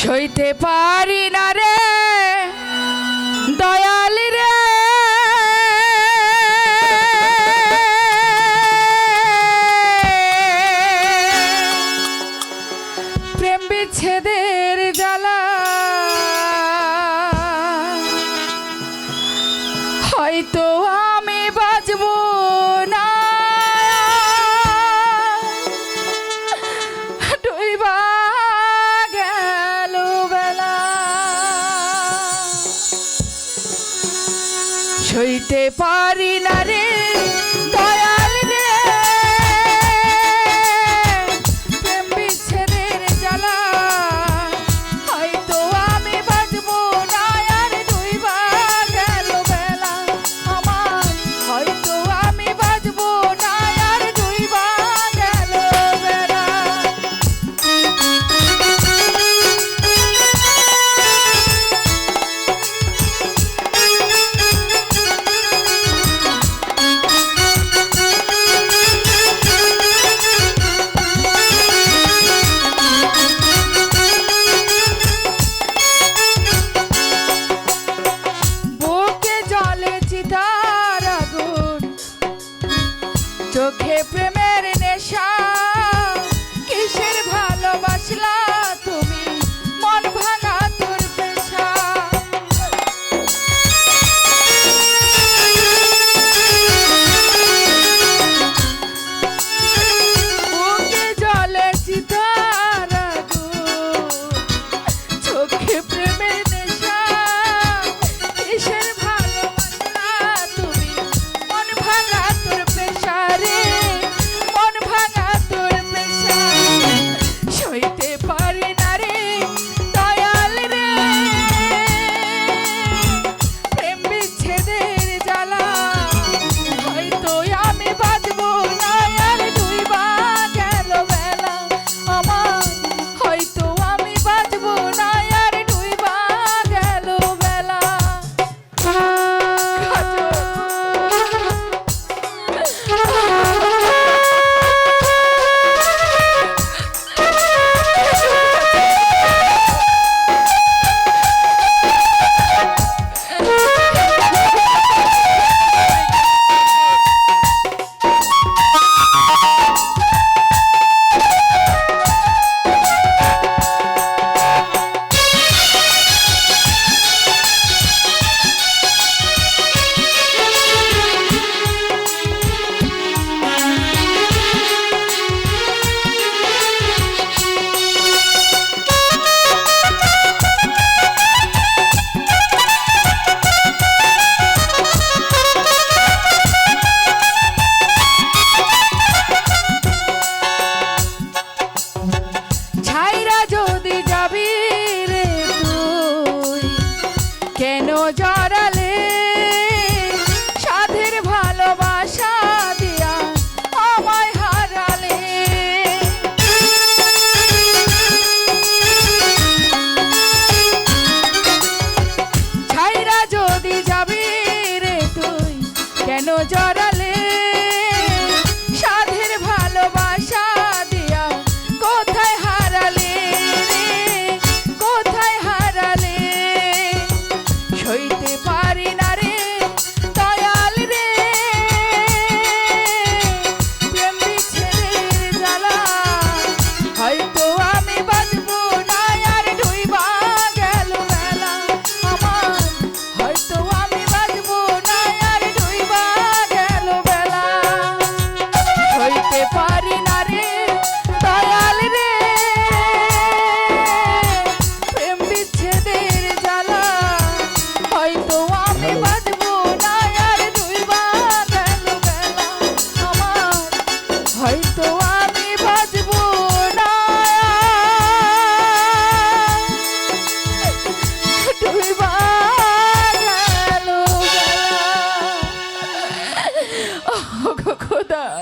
সইতে পারি না রে দয়াল রে, প্রেম বিচ্ছেদের জ্বালা। হয়তো আমি বাঁচব না, ডুইবা গেল বেলা। সইতে পারি না রে দয়াল রে, প্রেম বিচ্ছেদের জ্বালা। হয়তো আমি বাঁচব না আর ডুইবা গেল বেলা আমার। হয়তো আমি বাঁচব না আর ডুইবা গেল বেলা। চোখে প্রেমের নেশা, কিসের ভালোবাসলা তুমি, মন ভাঙা তোর পেশা। বুকে জলে চিতার আগুন, চোখে প্রেমের নেশা, কিসের ভালোবাসলা তুমি, মন ভাঙা তোর পেশা। মন ভাঙা তোর পেশা। সইতে পারি না রে দয়াল রে, প্রেম বিচ্ছেদের জ্বালা। হয়তো আমি বাঁচব না আর ডুইবা গেল বেলা আমার। হয়তো আমি বাঁচব না আর ডুইবা গেল বেলা। কেন জড়ালে সাধের ভালোবাসা দিয়া আমায় হারালে। ছাইরা যদি যাবি রে তুই, কেন জড়ালে সাধের ভালোবাসা দিয়া, কোথায় হারালে রে, কোথায় হারালে। সইতে পারি না রে দয়াল রে, প্রেম বিচ্ছেদের জ্বালা। হয়তো আমি বাঁচব না আর ডুইবা গেল বেলা আমার। হয়তো আমি বাঁচব না আর ডুইবা গেল বেলা। সইতে পারি